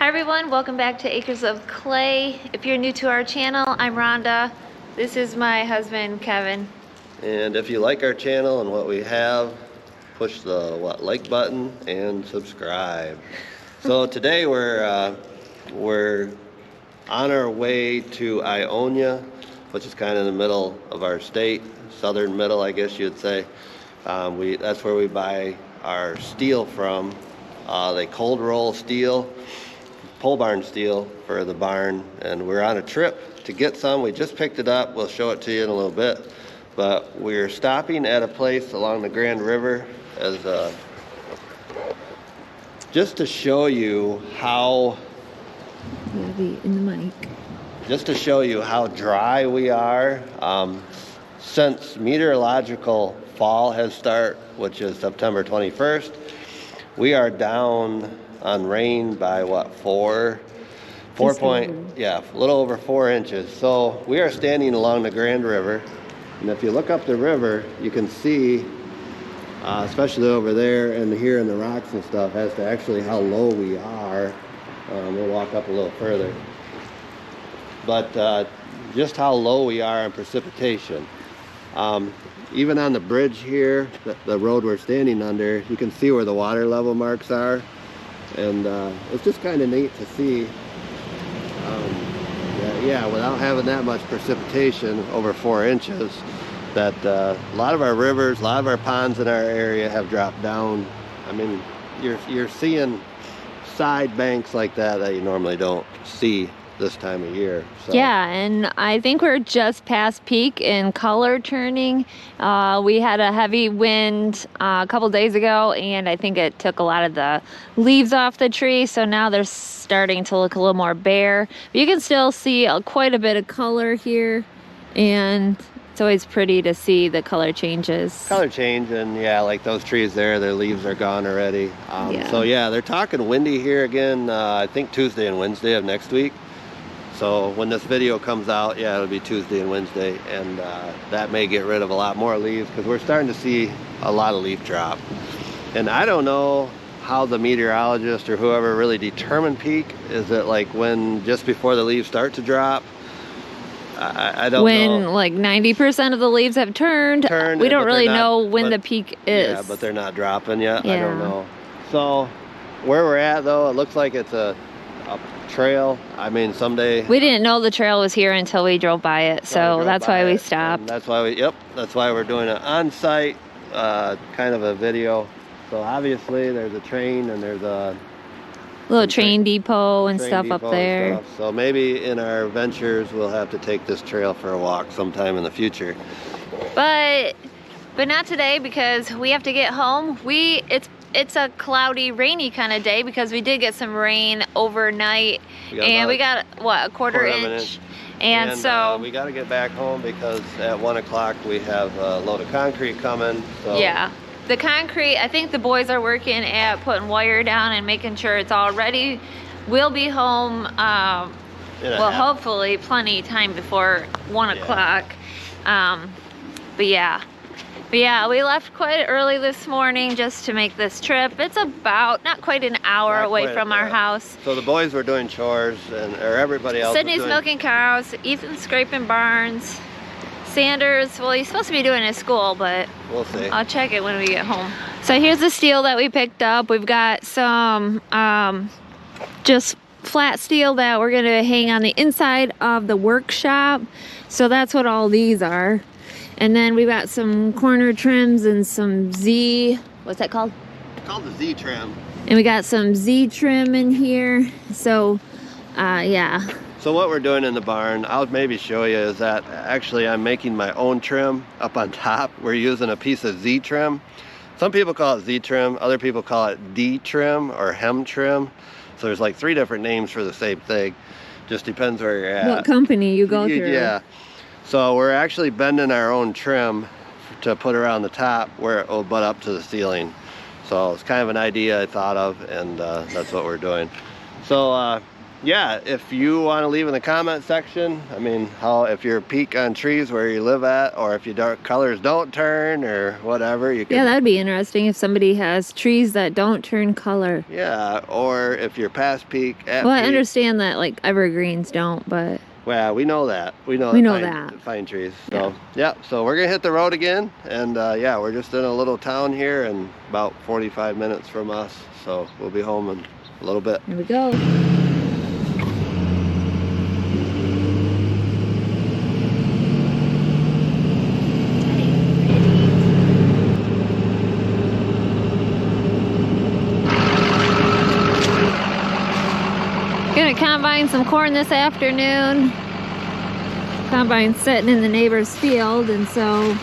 Hi everyone, welcome back to Acres of Clay. If you're new to our channel, I'm Rhonda. This is my husband, Kevin. And if you like our channel and what we have, push the like button and subscribe. So today we're on our way to Ionia, which is kind of in the middle of our state, southern middle, I guess you'd say. That's where we buy our steel from. They cold roll steel, pole barn steel for the barn, and we're on a trip to get some. We just picked it up. We'll show it to you in a little bit. But we're stopping at a place along the Grand River as just to show you how just to show you how dry we are. Since meteorological fall has started, which is September 21st, we are down on rain by what, a little over 4 inches. So we are standing along the Grand River, and if you look up the river, you can see, especially over there and here in the rocks and stuff, as to actually how low we are. We'll walk up a little further, but just how low we are in precipitation. Even on the bridge here, the road we're standing under, you can see where the water level marks are, and it's just kind of neat to see, without having that much precipitation, over 4 inches, that a lot of our rivers, a lot of our ponds in our area have dropped down. I mean, you're seeing side banks like that you normally don't see this time of year. So. Yeah, and I think we're just past peak in color turning. We had a heavy wind a couple days ago, and I think it took a lot of the leaves off the tree, so now they're starting to look a little more bare. But you can still see quite a bit of color here, and it's always pretty to see the color changes. Color change, and yeah, like those trees there, their leaves are gone already. So yeah, they're talking windy here again, I think Tuesday and Wednesday of next week. So when this video comes out, yeah, it'll be Tuesday and Wednesday, and that may get rid of a lot more leaves, because we're starting to see a lot of leaf drop. And I don't know how the meteorologist or whoever really determined peak. Is it like when just before the leaves start to drop? I don't know. When like 90% of the leaves have turned, we don't really know when the peak is. Yeah, but they're not dropping yet. Yeah. I don't know. So where we're at, though, it looks like it's a trail. I mean, someday. We didn't know the trail was here until we drove by it, so that's why we stopped. That's why that's why we're doing an on-site kind of a video. So obviously there's a train, and there's a little train depot and stuff up there. So maybe in our ventures we'll have to take this trail for a walk sometime in the future. But not today, because we have to get home. It's a cloudy, rainy kind of day, because we did get some rain overnight, and we got what, a quarter inch. And so we got to get back home, because at 1 o'clock we have a load of concrete coming. So. Yeah. The concrete, I think the boys are working at putting wire down and making sure it's all ready. We'll be home, hopefully plenty of time before 1 o'clock. But yeah, we left quite early this morning just to make this trip. It's about not quite an hour away from our house. So the boys were doing chores, or everybody else. Sydney's milking cows, Ethan's scraping barns. Sanders, well, he's supposed to be doing his school, but we'll see. I'll check it when we get home. So here's the steel that we picked up. We've got some just flat steel that we're gonna hang on the inside of the workshop. So that's what all these are. And then we've got some corner trims and some what's that called? It's called the Z trim. And we got some Z trim in here. So yeah. So what we're doing in the barn, I'll maybe show you, is that actually I'm making my own trim up on top. We're using a piece of Z trim. Some people call it Z trim, other people call it D trim or hem trim. So there's like 3 different names for the same thing. Just depends where you're at. What company you go through. Yeah. So we're actually bending our own trim to put around the top where it will butt up to the ceiling. So it's kind of an idea I thought of, and that's what we're doing. So yeah, if you want to leave in the comment section, I mean, if you're peak on trees where you live at, or if your dark colors don't turn or whatever, you can. Yeah, that'd be interesting if somebody has trees that don't turn color. Yeah, or if you're past peak, at well, peak. I understand that like evergreens don't, but. Well, we know that. We know that. Pine trees. So, yeah, so we're going to hit the road again. And, yeah, we're just in a little town here and about 45 minutes from us. So we'll be home in a little bit. Here we go. Gonna combine some corn this afternoon. Combine's sitting in the neighbor's field, and so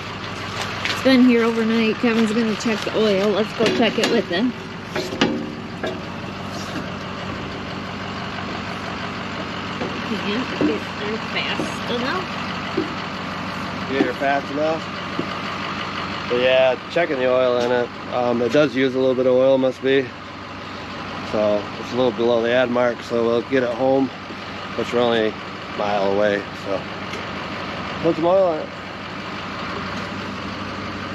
it's been here overnight. Kevin's gonna check the oil. Let's go check it with him. Get there fast enough. Get here fast enough. But yeah, checking the oil in it. It does use a little bit of oil, must be. So it's a little below the ad mark, so we'll get it home, which we're only a mile away. So put some oil in it.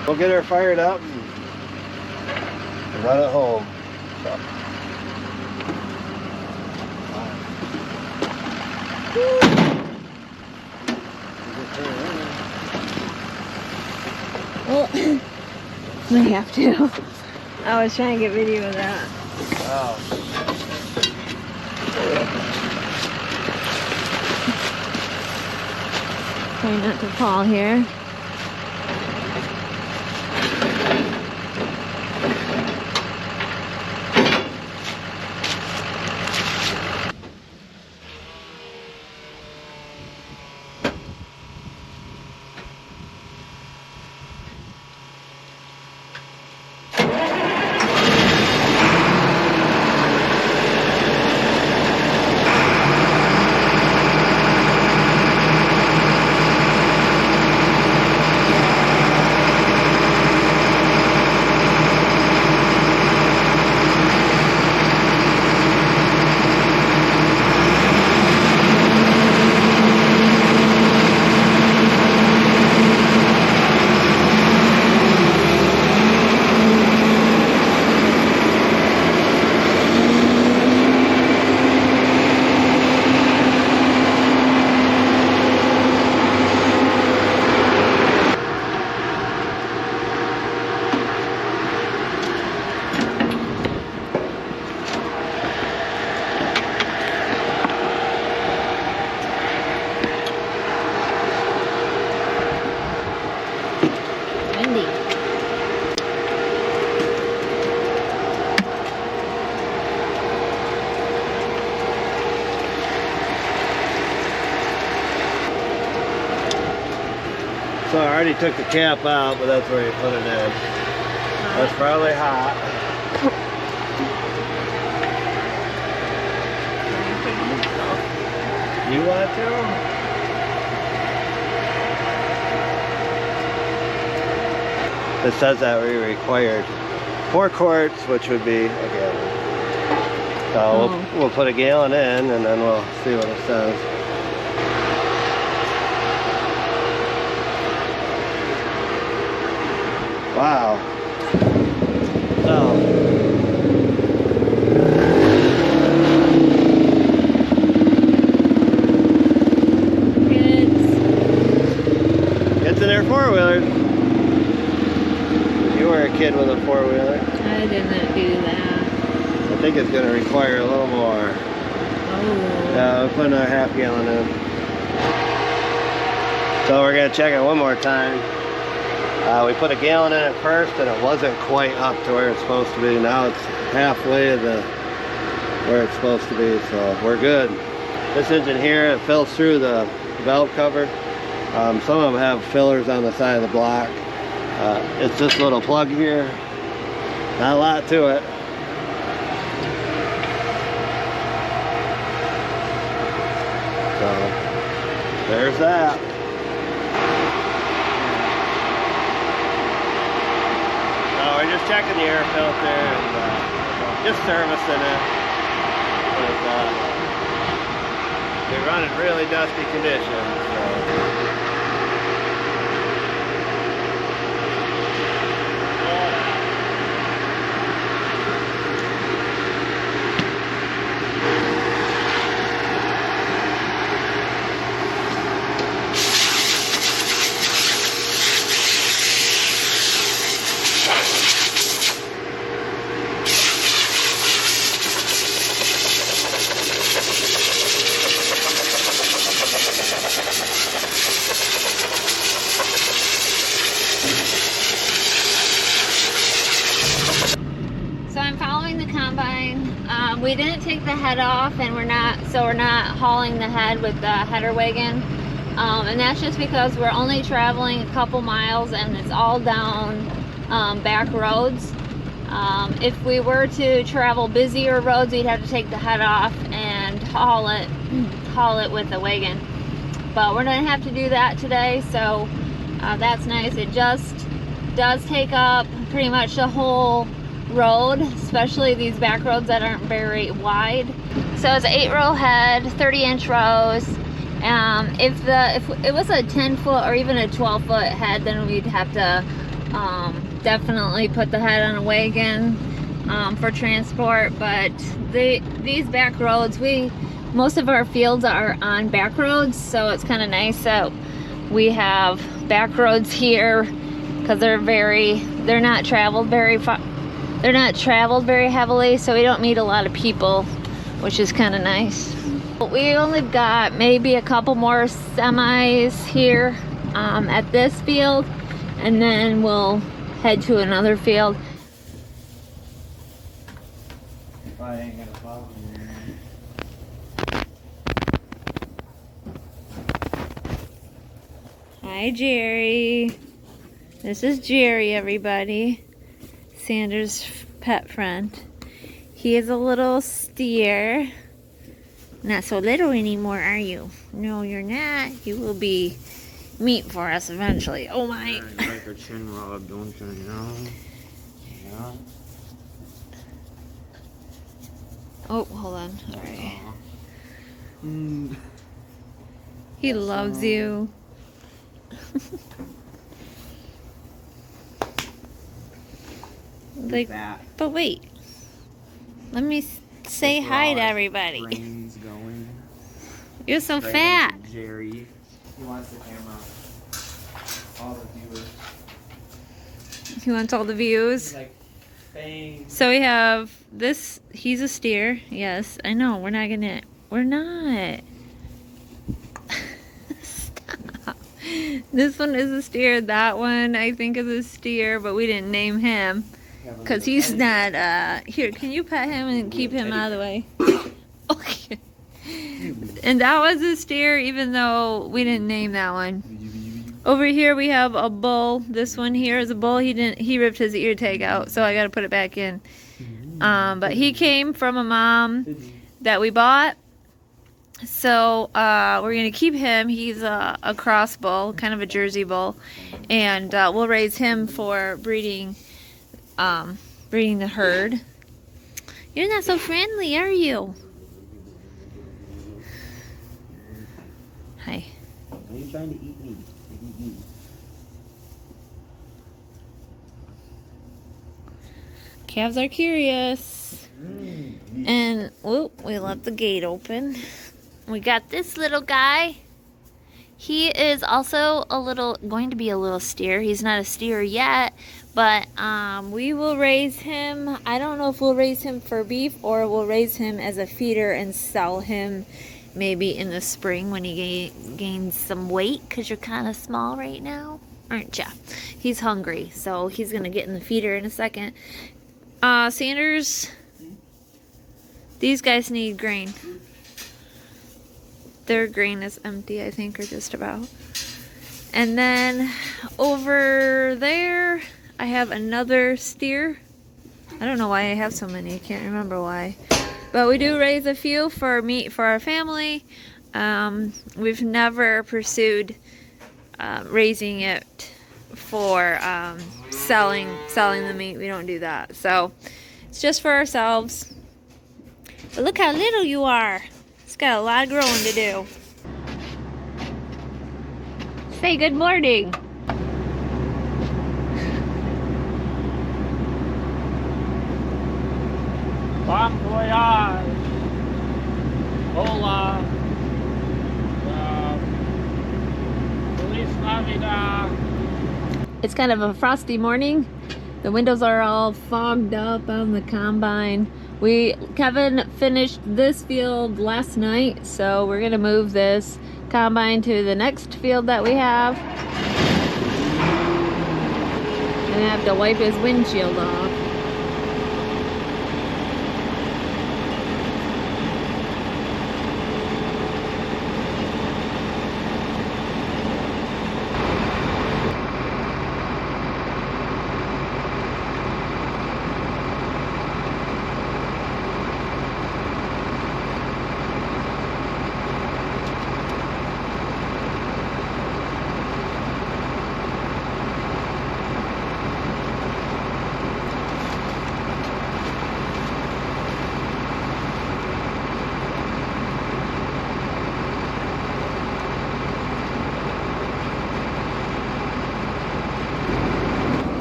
We'll get her fired up and run it home. So. Well, we have to. I was trying to get video of that. Wow. Try not to fall here. So I already took the cap out, but that's where you put it in. That's probably hot. You want to? It says that we required 4 quarts, which would be a gallon. So we'll put a gallon in, and then we'll see what it says. Wow. So. It's in their 4-wheelers. You were a kid with a 4-wheeler. I didn't do that. I think it's going to require a little more. Oh. Yeah, we'll put another half gallon in. So we're going to check it one more time. We put a gallon in it first, and it wasn't quite up to where it's supposed to be. Now it's halfway to where it's supposed to be, so we're good. This engine here, it fills through the valve cover. Some of them have fillers on the side of the block. It's this little plug here. Not a lot to it. So there's that. We're just checking the air filter and just servicing it with run in really dusty conditions. So. So I'm following the combine. We didn't take the head off, and we're not hauling the head with the header wagon. And that's just because we're only traveling a couple miles, and it's all down back roads. If we were to travel busier roads, we'd have to take the head off and haul it with the wagon. But we're gonna have to do that today, so that's nice. It just does take up pretty much the whole road, especially these back roads that aren't very wide. So it's an 8-row head, 30-inch rows. If it was a 10-foot or even a 12-foot head, then we'd have to definitely put the head on a wagon for transport. But these back roads, most of our fields are on back roads, so it's kind of nice that we have back roads here because they're not traveled very far. They're not traveled very heavily, so we don't meet a lot of people, which is kind of nice. We only got maybe a couple more semis here at this field, and then we'll head to another field. Hi, Jerry. This is Jerry, everybody. Sanders' pet friend. He is a little steer. Not so little anymore, are you? No, you're not. You will be meat for us eventually. Oh my! You like a chin rub, don't you know? Yeah. Oh, hold on. All right. Mm. He loves you. Like, but wait. Let me say hi to everybody. Brains going. You're so Right fat. into Jerry. He wants the camera. All the viewers. He wants all the views. Like, bang. So we have this. He's a steer. Yes, I know. We're not. Stop. This one is a steer. That one I think is a steer, but we didn't name him. Because he's not, here, can you pet him and keep him out of the way? Okay. And that was a steer, even though we didn't name that one. Over here we have a bull. This one here is a bull. He ripped his ear tag out, so I got to put it back in. But he came from a mom that we bought. So, we're going to keep him. He's a cross bull, kind of a Jersey bull. And, we'll raise him for breeding the herd. You're not so friendly, are you? Hi. Are you trying to eat me? Calves are curious. And, whoop, we left the gate open. We got this little guy. He is also going to be a little steer. He's not a steer yet, but we will raise him. I don't know if we'll raise him for beef or we'll raise him as a feeder and sell him maybe in the spring when he gains some weight, because you're kind of small right now, aren't ya? He's hungry, so he's going to get in the feeder in a second. Sanders, these guys need grain. Their grain is empty, I think, or just about. And then over there, I have another steer. I don't know why I have so many. I can't remember why. But we do raise a few for meat for our family. We've never pursued raising it for selling the meat. We don't do that. So it's just for ourselves. But look how little you are. got a lot of growing to do. Say good morning. Bon voyage. Hola. Feliz Navidad. It's kind of a frosty morning. The windows are all fogged up on the combine. Kevin finished this field last night, so we're gonna move this combine to the next field that we have. And I have to wipe his windshield off.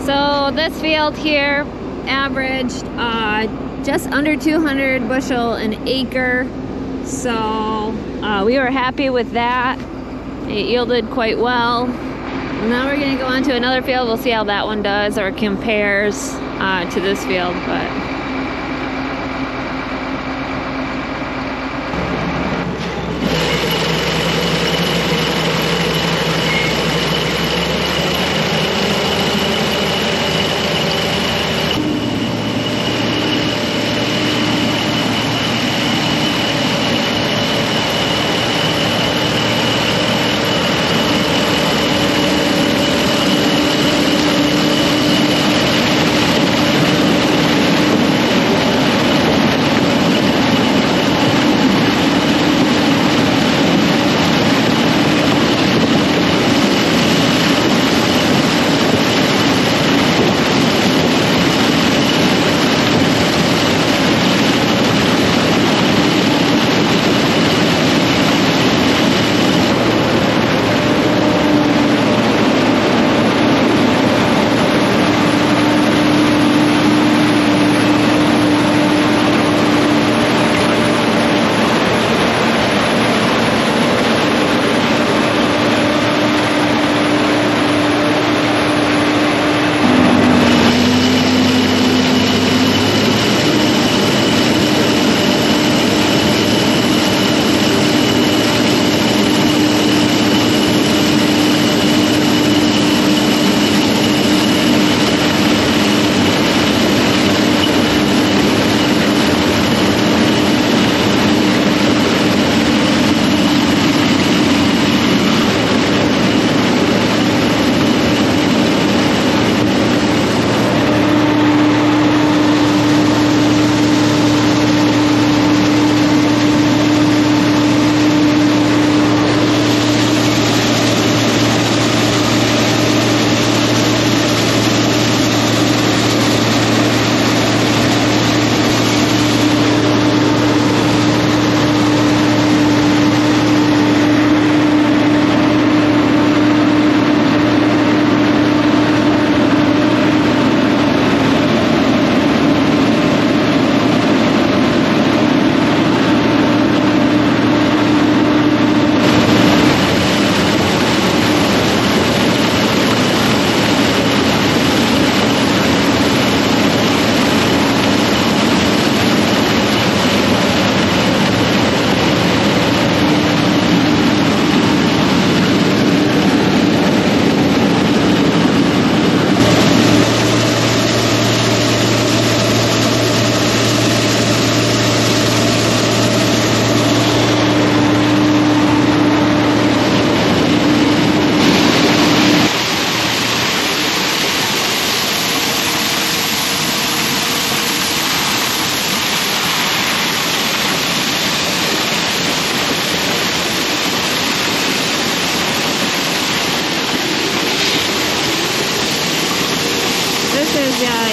So this field here averaged just under 200 bushel an acre. So we were happy with that. It yielded quite well. Now we're gonna go on to another field. We'll see how that one does or compares to this field. But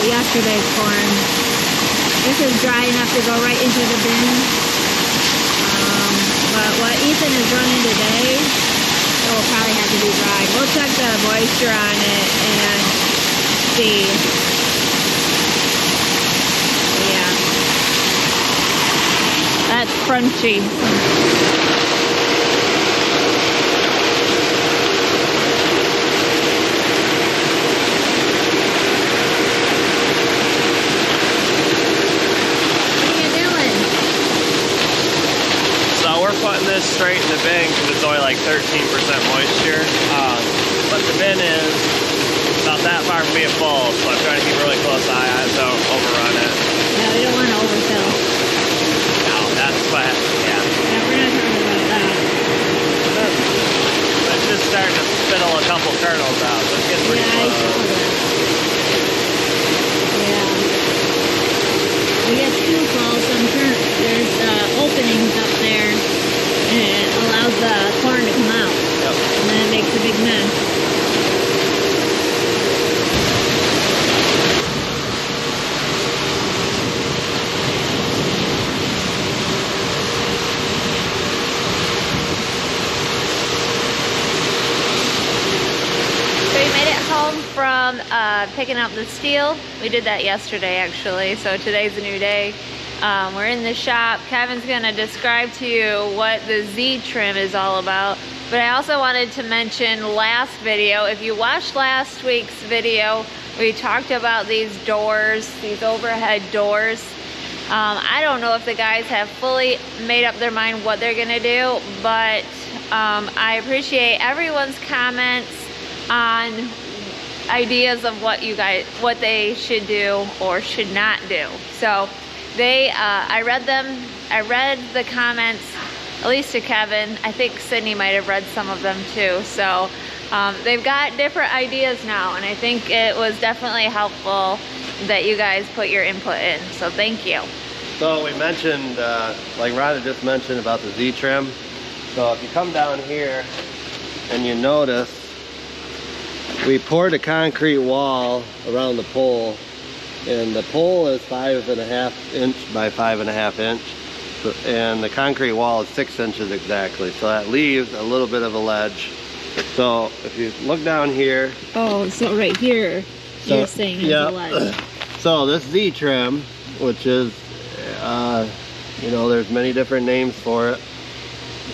yesterday's corn. This is dry enough to go right into the bin. pretty dry. We'll check the moisture on it and see. Yeah. That's crunchy. Putting this straight in the bin because it's only like 13% moisture. But the bin is about that far from being full, so I'm trying to keep a really close eye on it so I don't overrun it. Yeah, we don't want to overfill. No, that's what, yeah. Yeah, we're not talking about that. It's just starting to spittle a couple kernels out, so it's getting pretty Yeah, I saw close. that. Yeah. We get too full, so I'm sure there's openings up there. And it allows the corn to come out. Yep. And then it makes a big mess. So we made it home from picking up the steel. We did that yesterday actually, so today's a new day. We're in the shop. Kevin's gonna describe to you what the Z trim is all about. But I also wanted to mention last video, if you watched last week's video, we talked about these doors, these overhead doors. I don't know if the guys have fully made up their mind what they're gonna do, but I appreciate everyone's comments on ideas of what they should do or should not do. So I read the comments, at least to Kevin. I think Sydney might have read some of them too. So they've got different ideas now, and I think it was definitely helpful that you guys put your input in. So thank you. So we mentioned, like Rhonda just mentioned about the Z trim. So if you come down here and you notice, we poured a concrete wall around the pole. And the pole is 5.5 inch by 5.5 inch, and the concrete wall is 6 inches exactly. So that leaves a little bit of a ledge. So if you look down here. Oh, so right here, you're saying is a ledge. So this Z trim, which is, you know, there's many different names for it.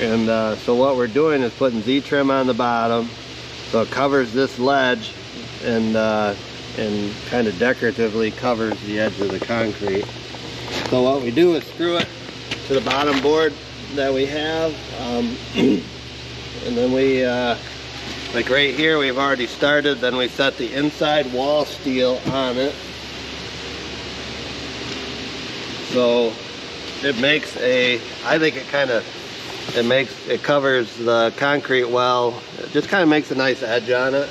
And so what we're doing is putting Z trim on the bottom, so it covers this ledge and kind of decoratively covers the edge of the concrete. So what we do is screw it to the bottom board that we have, and then we, like right here, we've already started. Then we set the inside wall steel on it. So it makes I think it covers the concrete well. It just kind of makes a nice edge on it,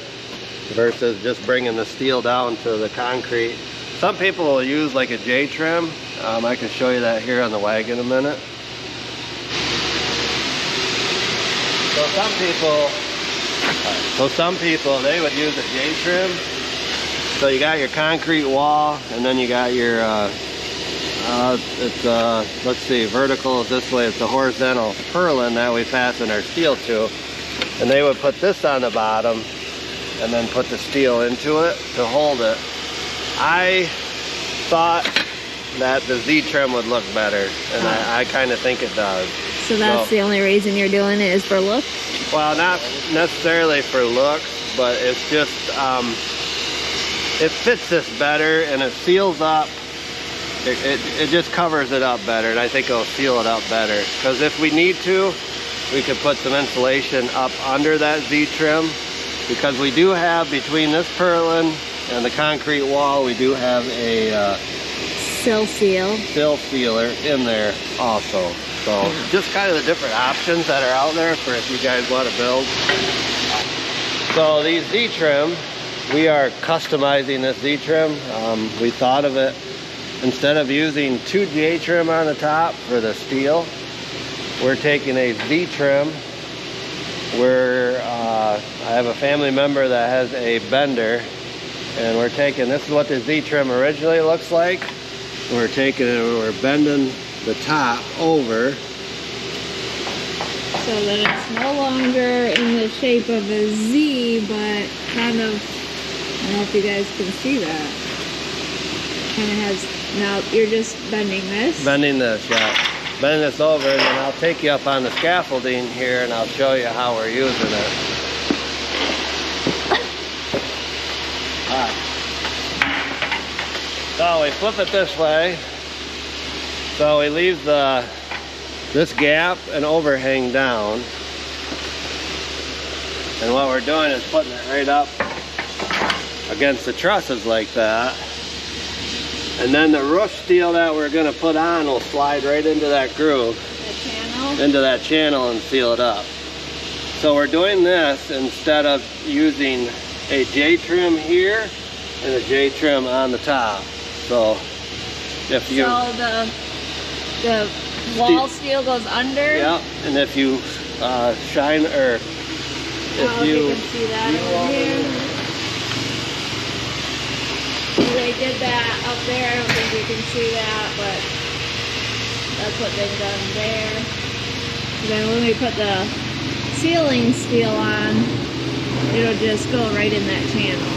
versus just bringing the steel down to the concrete. Some people will use like a J trim. I can show you that here on the wagon in a minute. So some people, they would use a J trim. So you got your concrete wall, and then you got your, let's see, vertical is this way. It's a horizontal purlin that we fasten our steel to. And they would put this on the bottom, and then put the steel into it to hold it. I thought that the Z trim would look better, and I kind of think it does. So that's the only reason you're doing it, is for looks? Well, not necessarily for looks, but it's just, it fits this better, and it seals up. It just covers it up better, and I think it'll seal it up better. Because if we need to, we could put some insulation up under that Z trim, because we do have, between this purlin and the concrete wall, we do have a sill sealer in there also. So just kind of the different options that are out there for if you guys want to build. So these Z trim, we are customizing this Z trim. We thought of it, instead of using 2 J trim on the top for the steel, we're taking a Z trim. I have a family member that has a bender, and we're taking, this is what the Z trim originally looks like. We're taking it, we're bending the top over. so that it's no longer in the shape of a Z, but kind of, I don't know if you guys can see that. Kind of has, now you're just bending this. Bending this, yeah. Bend this over, and then I'll take you up on the scaffolding here, and I'll show you how we're using it. Alright. So we flip it this way. So we leave this gap and overhang down. And what we're doing is putting it right up against the trusses like that. And then the roof steel that we're going to put on will slide right into that groove. The channel? Into that channel and seal it up. So we're doing this instead of using a J-trim here and a J-trim on the top. So if you... So the wall steel goes under? Yeah, and if you shine, or if you can see that over here. They did that up there. I don't think you can see that, but that's what they've done there. Then when we put the ceiling steel on, it'll just go right in that channel.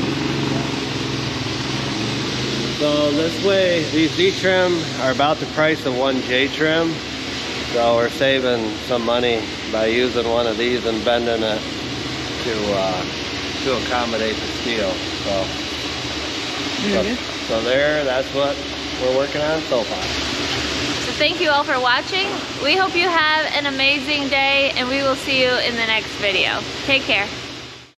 So this way, these Z-trim are about the price of one J-trim. So we're saving some money by using one of these and bending it to accommodate the steel. So there, that's what we're working on so far. So thank you all for watching. We hope you have an amazing day, and we will see you in the next video. Take care.